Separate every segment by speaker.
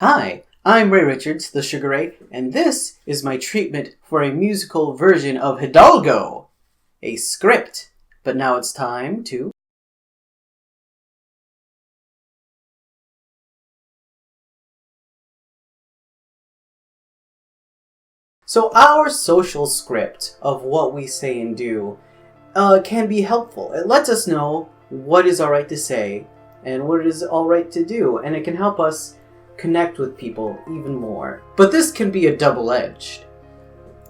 Speaker 1: Hi, I'm Ray Richards, the Sugar Ray, and this is my treatment for a musical version of Hidalgo, a script. But now it's time to... So our social script of what we say and do can be helpful. It lets us know what is alright to say and what is alright to do, and it can help us connect with people even more. But this can be a double-edged.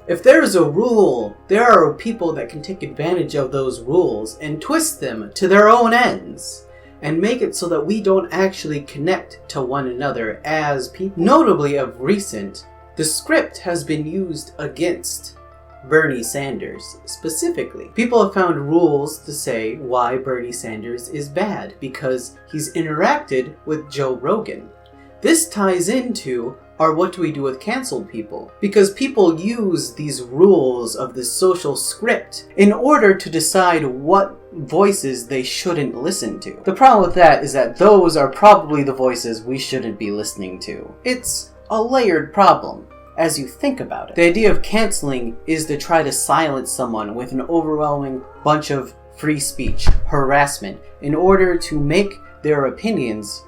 Speaker 1: If there is a rule, there are people that can take advantage of those rules and twist them to their own ends and make it so that we don't actually connect to one another as people. Notably of recent, the script has been used against Bernie Sanders specifically. People have found rules to say why Bernie Sanders is bad because he's interacted with Joe Rogan. This ties into our what do we do with canceled people, because people use these rules of the social script in order to decide what voices they shouldn't listen to. The problem with that is that those are probably the voices we shouldn't be listening to. It's a layered problem as you think about it. The idea of canceling is to try to silence someone with an overwhelming bunch of free speech, harassment, in order to make their opinions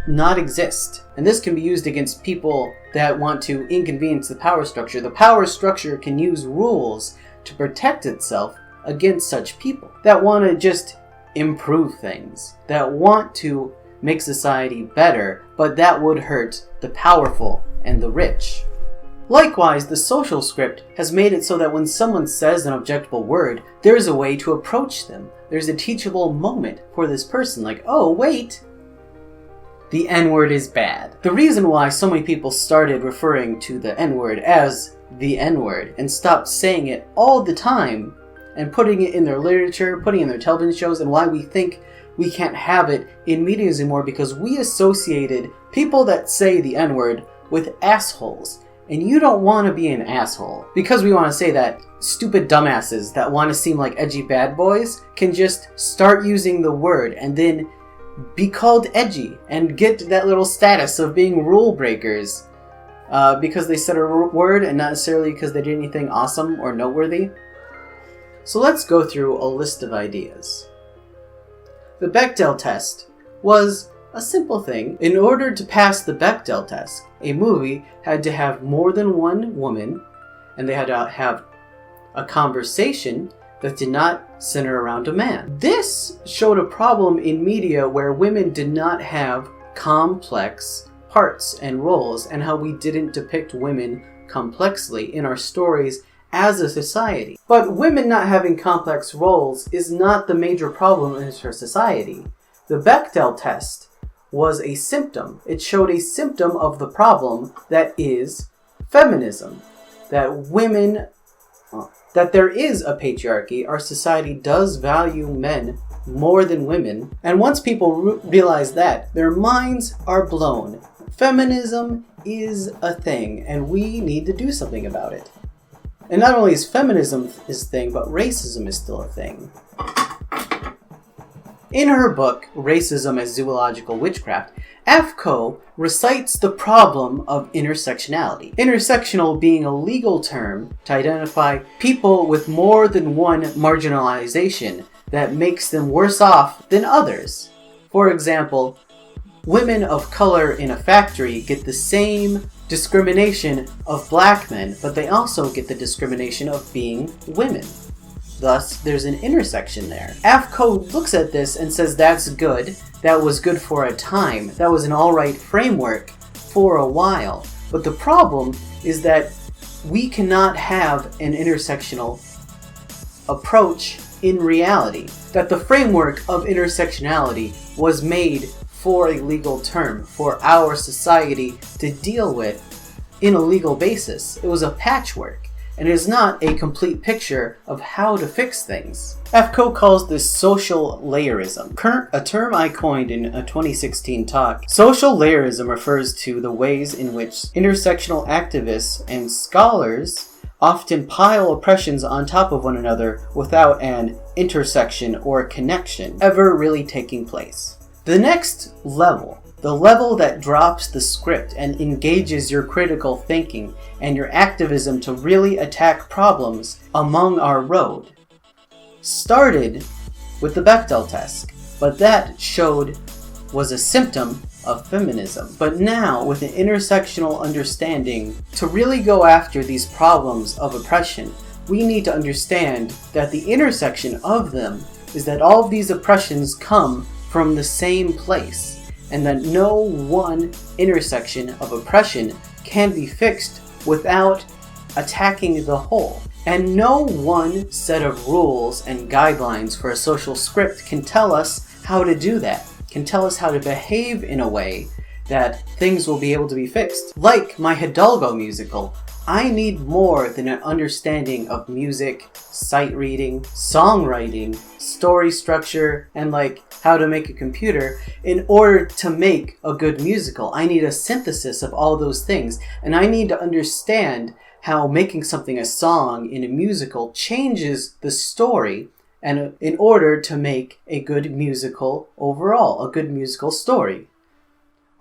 Speaker 1: not exist. And this can be used against people that want to inconvenience the power structure. The power structure can use rules to protect itself against such people that want to just improve things, that want to make society better, but that would hurt the powerful and the rich. Likewise, the social script has made it so that when someone says an objectable word, there's a way to approach them. There's a teachable moment for this person, like, oh wait, the N-word is bad. The reason why so many people started referring to the N-word as the N-word and stopped saying it all the time and putting it in their literature, putting it in their television shows, and why we think we can't have it in media anymore, because we associated people that say the N-word with assholes. And you don't want to be an asshole. Because we want to say that, stupid dumbasses that want to seem like edgy bad boys can just start using the word and then be called edgy and get that little status of being rule breakers because they said a word and not necessarily because they did anything awesome or noteworthy. So let's go through a list of ideas. The Bechdel test was a simple thing. In order to pass the Bechdel test, a movie had to have more than one woman, and they had to have a conversation that did not center around a man. This showed a problem in media where women did not have complex parts and roles, and how we didn't depict women complexly in our stories as a society. But women not having complex roles is not the major problem in our society. The Bechdel test was a symptom. It showed a symptom of the problem that is feminism. That there is a patriarchy, our society does value men more than women, and once people realize that, their minds are blown. Feminism is a thing, and we need to do something about it. And not only is feminism a thing, but racism is still a thing. In her book, Racism as Zoological Witchcraft, Afko recites the problem of intersectionality. Intersectional being a legal term to identify people with more than one marginalization that makes them worse off than others. For example, women of color in a factory get the same discrimination of black men, but they also get the discrimination of being women. Thus, there's an intersection there. Afko looks at this and says that's good. That was good for a time. That was an alright framework for a while. But the problem is that we cannot have an intersectional approach in reality. That the framework of intersectionality was made for a legal term, for our society to deal with in a legal basis. It was a patchwork. And it is not a complete picture of how to fix things. Afko calls this social layerism, a term I coined in a 2016 talk. Social layerism refers to the ways in which intersectional activists and scholars often pile oppressions on top of one another without an intersection or connection ever really taking place. The next level, The level that drops the script and engages your critical thinking and your activism to really attack problems among our road started with the Bechdel test, but that was a symptom of feminism. But now, with an intersectional understanding, to really go after these problems of oppression, we need to understand that the intersection of them is that all of these oppressions come from the same place, and that no one intersection of oppression can be fixed without attacking the whole. And no one set of rules and guidelines for a social script can tell us how to do that, can tell us how to behave in a way that things will be able to be fixed. Like my Hidalgo musical, I need more than an understanding of music, sight reading, songwriting, story structure, and like how to make a computer in order to make a good musical. I need a synthesis of all those things, and I need to understand how making something a song in a musical changes the story, and in order to make a good musical overall, a good musical story.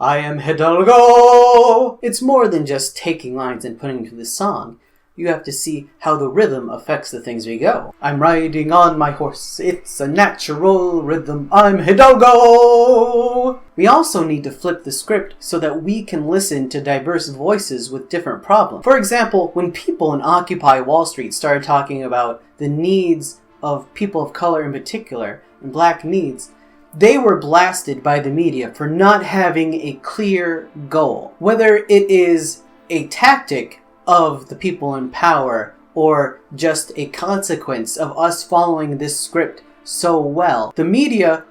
Speaker 1: I am Hidalgo! It's more than just taking lines and putting them to the song. You have to see how the rhythm affects the things we go. I'm riding on my horse, it's a natural rhythm, I'm Hidalgo! We also need to flip the script so that we can listen to diverse voices with different problems. For example, when people in Occupy Wall Street started talking about the needs of people of color in particular, and black needs, they were blasted by the media for not having a clear goal. Whether it is a tactic of the people in power or just a consequence of us following this script so well, the media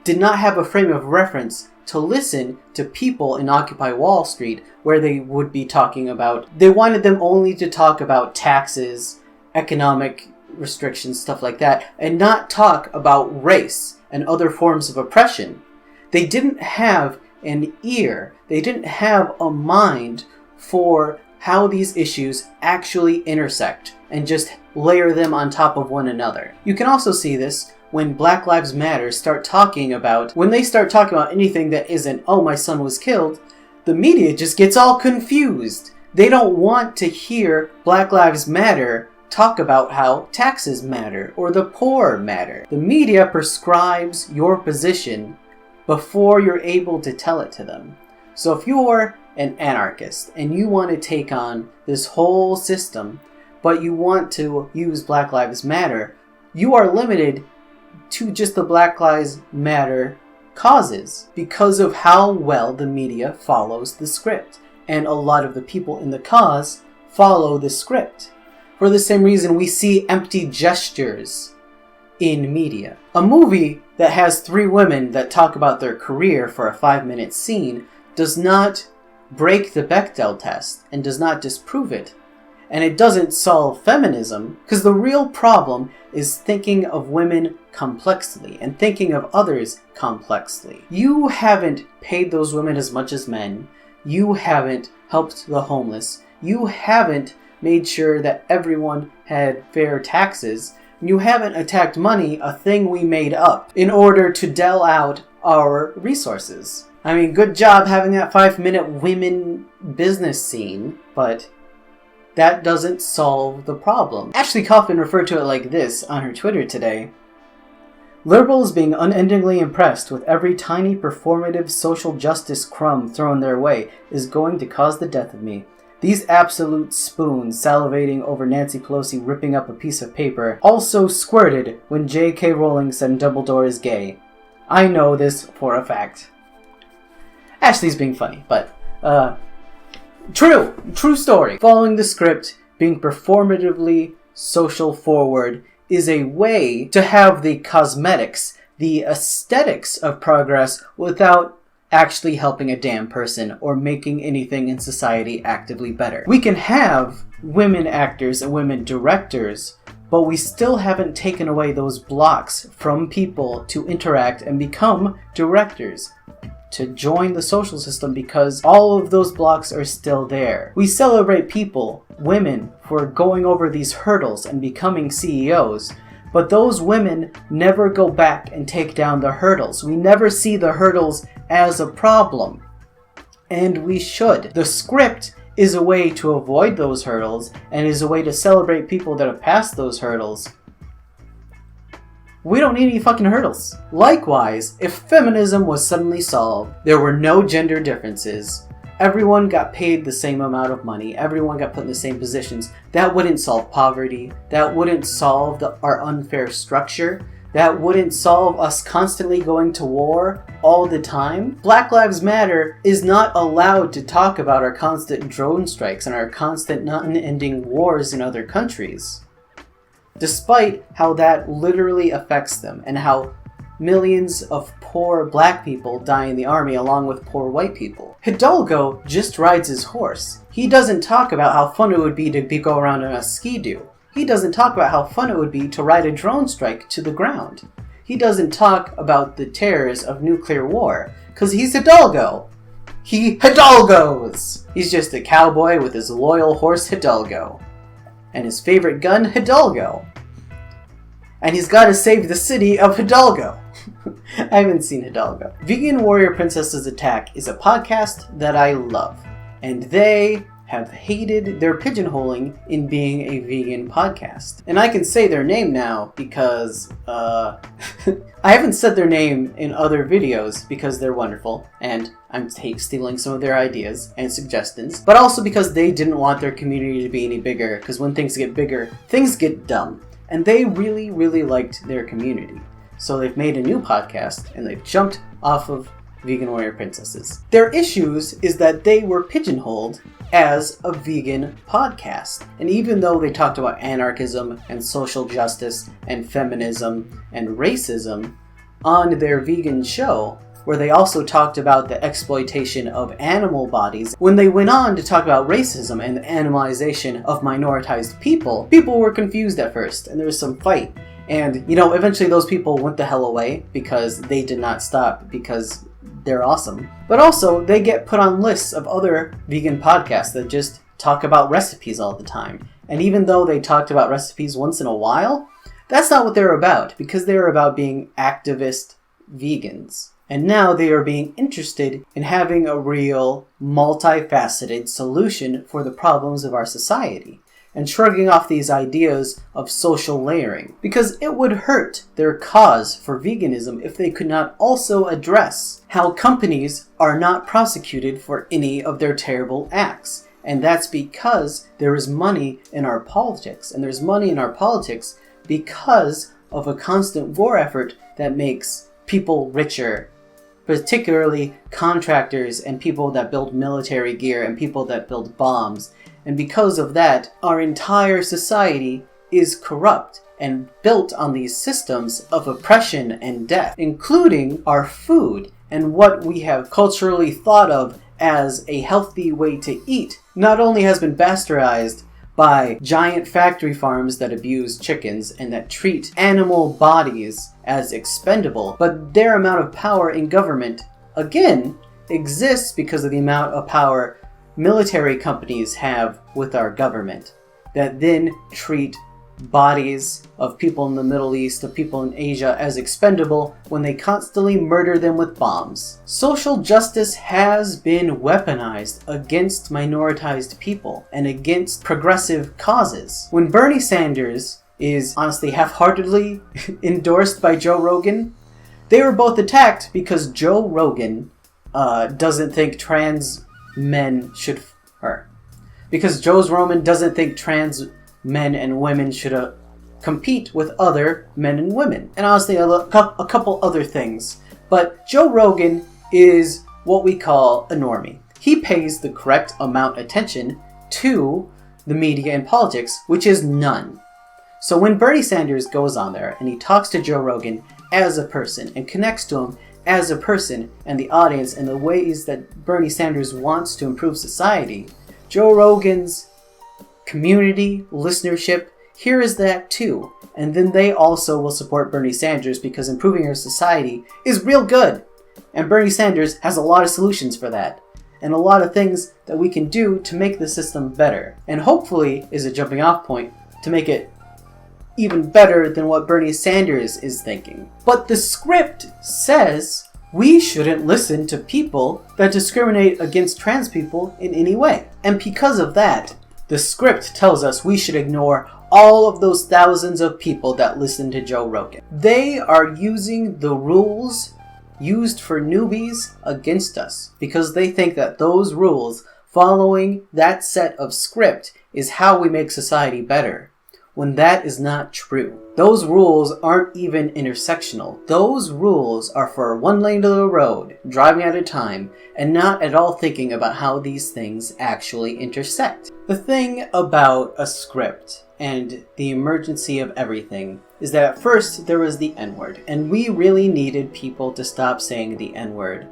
Speaker 1: did not have a frame of reference to listen to people in Occupy Wall Street where they would be talking about. They wanted them only to talk about taxes, economic restrictions, stuff like that, and not talk about race and other forms of oppression. They didn't have an ear, they didn't have a mind for how these issues actually intersect and just layer them on top of one another. You can also see this when Black Lives Matter start talking about, when they start talking about anything that isn't, oh, my son was killed, the media just gets all confused. They don't want to hear Black Lives Matter talk about how taxes matter or the poor matter. The media prescribes your position before you're able to tell it to them. So if you're an anarchist and you want to take on this whole system, but you want to use Black Lives Matter, you are limited to just the Black Lives Matter causes because of how well the media follows the script. And a lot of the people in the cause follow the script. For the same reason we see empty gestures in media. A movie that has 3 women that talk about their career for a 5-minute scene does not break the Bechdel test and does not disprove it. And it doesn't solve feminism, because the real problem is thinking of women complexly and thinking of others complexly. You haven't paid those women as much as men. You haven't helped the homeless. You haven't made sure that everyone had fair taxes. You haven't attacked money, a thing we made up, in order to dole out our resources. I mean, good job having that 5-minute women business scene, but that doesn't solve the problem. Ashley Kaufman referred to it like this on her Twitter today. Liberals being unendingly impressed with every tiny performative social justice crumb thrown their way is going to cause the death of me. These absolute spoons salivating over Nancy Pelosi ripping up a piece of paper also squirted when J.K. Rowling said Dumbledore is gay. I know this for a fact. Ashley's being funny, but, True story. Following the script, being performatively social forward, is a way to have the cosmetics, the aesthetics of progress without actually helping a damn person or making anything in society actively better. We can have women actors and women directors, but we still haven't taken away those blocks from people to interact and become directors, to join the social system, because all of those blocks are still there. We celebrate people, women, for going over these hurdles and becoming CEOs, but those women never go back and take down the hurdles. We never see the hurdles as a problem. And we should. The script is a way to avoid those hurdles and is a way to celebrate people that have passed those hurdles. We don't need any fucking hurdles. Likewise, if feminism was suddenly solved, there were no gender differences, everyone got paid the same amount of money, everyone got put in the same positions, that wouldn't solve poverty, that wouldn't solve our unfair structure, that wouldn't solve us constantly going to war all the time. Black Lives Matter is not allowed to talk about our constant drone strikes and our constant non-ending wars in other countries, despite how that literally affects them and how millions of poor black people die in the army along with poor white people. Hidalgo just rides his horse. He doesn't talk about how fun it would be to go around on a ski-doo. He doesn't talk about how fun it would be to ride a drone strike to the ground. He doesn't talk about the terrors of nuclear war, because he's Hidalgo. He Hidalgos! He's just a cowboy with his loyal horse Hidalgo. And his favorite gun, Hidalgo. And he's got to save the city of Hidalgo. I haven't seen Hidalgo. Vegan Warrior Princesses Attack is a podcast that I love. And they have hated their pigeonholing in being a vegan podcast. And I can say their name now because, I haven't said their name in other videos because they're wonderful, and I'm stealing some of their ideas and suggestions, but also because they didn't want their community to be any bigger, because when things get bigger, things get dumb. And they really, really liked their community. So they've made a new podcast, and they've jumped off of Vegan Warrior Princesses. Their issues is that they were pigeonholed as a vegan podcast. And even though they talked about anarchism and social justice and feminism and racism on their vegan show, where they also talked about the exploitation of animal bodies, when they went on to talk about racism and the animalization of minoritized people, people were confused at first, and there was some fight. And, eventually those people went the hell away because they did not stop, because they're awesome. But also, they get put on lists of other vegan podcasts that just talk about recipes all the time. And even though they talked about recipes once in a while, that's not what they're about, because they're about being activist vegans. And now they are being interested in having a real, multifaceted solution for the problems of our society, and shrugging off these ideas of social layering, because it would hurt their cause for veganism if they could not also address how companies are not prosecuted for any of their terrible acts. And that's because there is money in our politics, and there's money in our politics because of a constant war effort that makes people richer, particularly contractors and people that build military gear and people that build bombs. And because of that, our entire society is corrupt and built on these systems of oppression and death, including our food and what we have culturally thought of as a healthy way to eat. Not only has been bastardized by giant factory farms that abuse chickens and that treat animal bodies as expendable, but their amount of power in government, again, exists because of the amount of power military companies have with our government, that then treat bodies of people in the Middle East, of people in Asia, as expendable when they constantly murder them with bombs. Social justice has been weaponized against minoritized people and against progressive causes. When Bernie Sanders is honestly half-heartedly endorsed by Joe Rogan, they were both attacked because Joe Rogan doesn't think trans men should, because Joe Rogan doesn't think trans men and women should compete with other men and women. And honestly, a couple other things. But Joe Rogan is what we call a normie. He pays the correct amount of attention to the media and politics, which is none. So when Bernie Sanders goes on there and he talks to Joe Rogan as a person and connects to him as a person and the audience and the ways that Bernie Sanders wants to improve society, Joe Rogan's community, listenership, hears that too. And then they also will support Bernie Sanders because improving our society is real good. And Bernie Sanders has a lot of solutions for that. And a lot of things that we can do to make the system better. And hopefully is a jumping off point to make it even better than what Bernie Sanders is thinking. But the script says We shouldn't listen to people that discriminate against trans people in any way. And because of that, the script tells us we should ignore all of those thousands of people that listen to Joe Rogan. They are using the rules used for newbies against us because they think that those rules, following that set of script, is how we make society better, when that is not true. Those rules aren't even intersectional. Those rules are for one lane of the road, driving at a time, and not at all thinking about how these things actually intersect. The thing about a script and the emergency of everything is that at first there was the N-word, and we really needed people to stop saying the N-word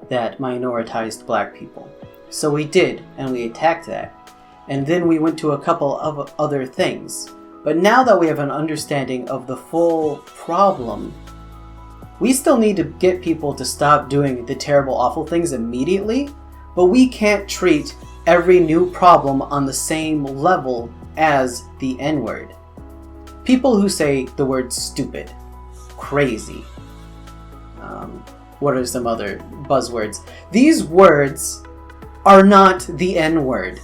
Speaker 1: that minoritized black people. So we did, and we attacked that. And then we went to a couple of other things. But now that we have an understanding of the full problem, we still need to get people to stop doing the terrible, awful things immediately, but we can't treat every new problem on the same level as the N-word. People who say the word stupid, crazy, what are some other buzzwords? These words are not the N-word.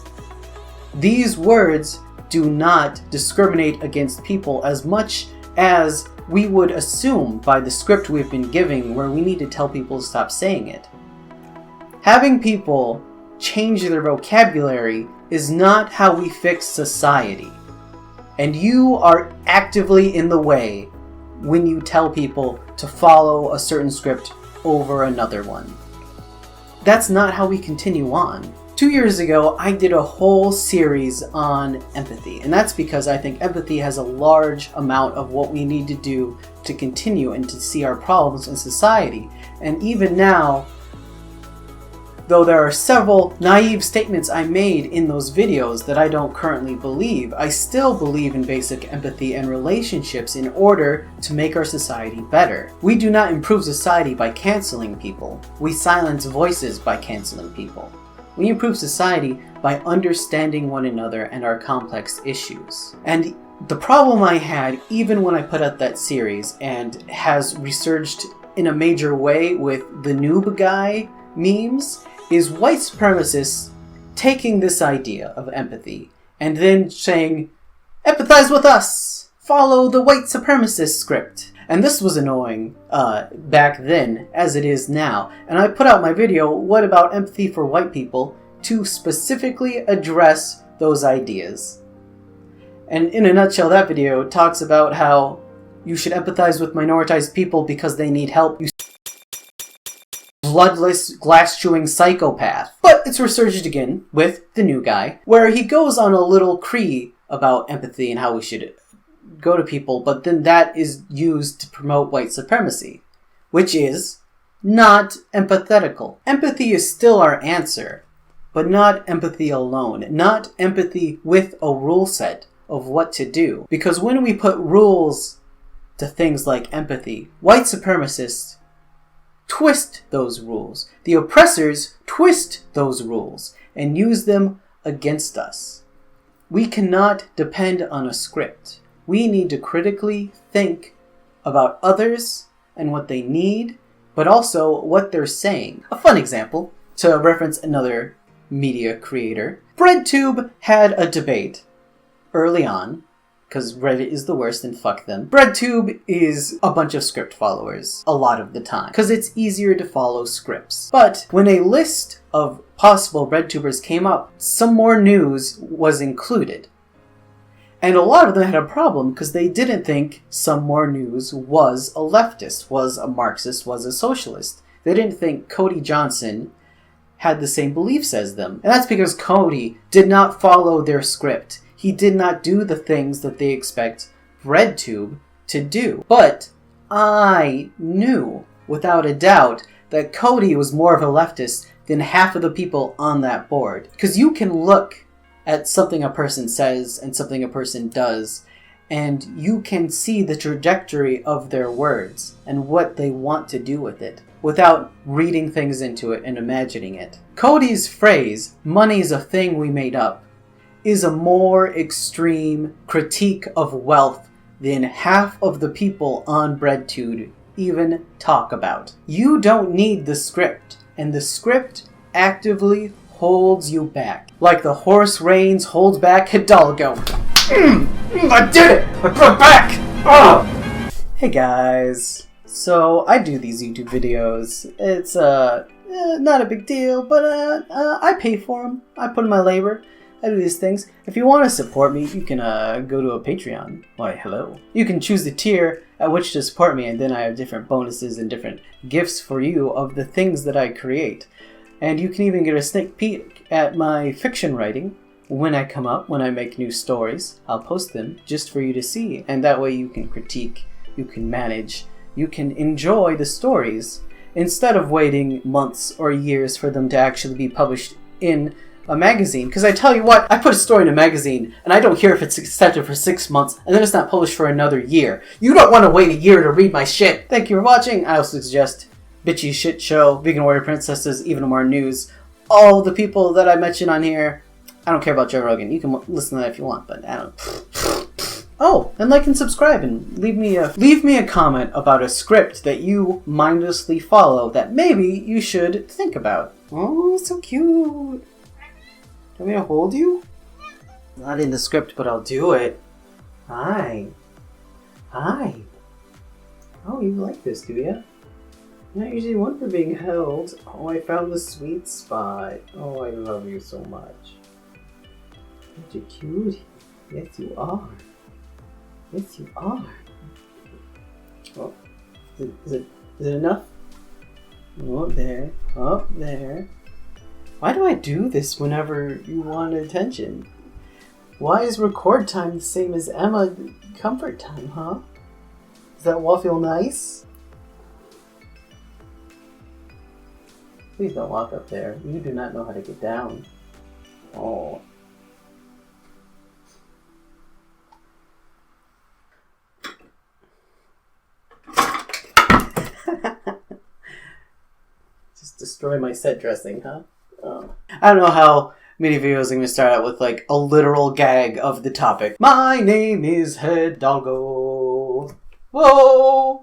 Speaker 1: These words do not discriminate against people as much as we would assume by the script we've been giving, where we need to tell people to stop saying it. Having people change their vocabulary is not how we fix society. And you are actively in the way when you tell people to follow a certain script over another one. That's not how we continue on. 2 years ago, I did a whole series on empathy, and that's because I think empathy has a large amount of what we need to do to continue and to see our problems in society. And even now, though there are several naive statements I made in those videos that I don't currently believe, I still believe in basic empathy and relationships in order to make our society better. We do not improve society by canceling people. We silence voices by canceling people. We improve society by understanding one another and our complex issues. And the problem I had, even when I put out that series, and has resurged in a major way with the noob guy memes, is white supremacists taking this idea of empathy and then saying, empathize with us! Follow the white supremacist script. And this was annoying back then, as it is now. And I put out my video, What About Empathy for White People?, to specifically address those ideas. And in a nutshell, that video talks about how you should empathize with minoritized people because they need help, you bloodless, glass-chewing psychopath. But it's resurged again with the new guy, where he goes on a little cree about empathy and how we should go to people, but then that is used to promote white supremacy, which is not empathetical. Empathy is still our answer, but not empathy alone. Not empathy with a rule set of what to do. Because when we put rules to things like empathy, white supremacists twist those rules. The oppressors twist those rules and use them against us. We cannot depend on a script. We need to critically think about others and what they need, but also what they're saying. A fun example, to reference another media creator, BreadTube had a debate early on, because Reddit is the worst and fuck them. BreadTube is a bunch of script followers a lot of the time, because it's easier to follow scripts. But when a list of possible BreadTubers came up, some more news was included. And a lot of them had a problem because they didn't think Some More News was a leftist, was a Marxist, was a socialist. They didn't think Cody Johnson had the same beliefs as them. And that's because Cody did not follow their script. He did not do the things that they expect BreadTube to do. But I knew, without a doubt, that Cody was more of a leftist than half of the people on that board. Because you can look at something a person says and something a person does, and you can see the trajectory of their words and what they want to do with it without reading things into it and imagining it. Cody's phrase, "money's a thing we made up," is a more extreme critique of wealth than half of the people on BreadTube even talk about. You don't need the script, and the script actively holds you back. Like the horse reins holds back Hidalgo. I did it! I brought back! Oh! Hey guys. So, I do these YouTube videos. It's, not a big deal, but, I pay for them. I put in my labor. I do these things. If you want to support me, you can, go to a Patreon. Why, hello. You can choose the tier at which to support me, and then I have different bonuses and different gifts for you of the things that I create. And you can even get a sneak peek at my fiction writing when I come up, when I make new stories. I'll post them just for you to see, and that way you can critique, you can manage, you can enjoy the stories instead of waiting months or years for them to actually be published in a magazine. Because I tell you what, I put a story in a magazine and I don't hear if it's accepted for 6 months and then it's not published for another year. You don't want to wait a year to read my shit. Thank you for watching. I also suggest Bitchy Shit Show, Vegan Warrior Princesses, Even More News. All the people that I mention on here. I don't care about Joe Rogan. You can listen to that if you want, but I don't. Oh, and like and subscribe and leave me a comment about a script that you mindlessly follow that maybe you should think about. Oh, so cute. Do you want me to hold you? Not in the script, but I'll do it. Hi. Hi. Oh, you like this, do you? Not usually one for being held. Oh, I found the sweet spot. Oh, I love you so much. Such a cutie. Yes, you are. Yes, you are. Oh, is it enough? Oh, there. Oh, there. Why do I do this whenever you want attention? Why is record time the same as Emma comfort time, huh? Does that wall feel nice? Please don't walk up there. You do not know how to get down. Oh. Just destroy my set dressing, huh? Oh. I don't know how many videos I'm going to start out with, like, a literal gag of the topic. My name is Hidalgo. Whoa!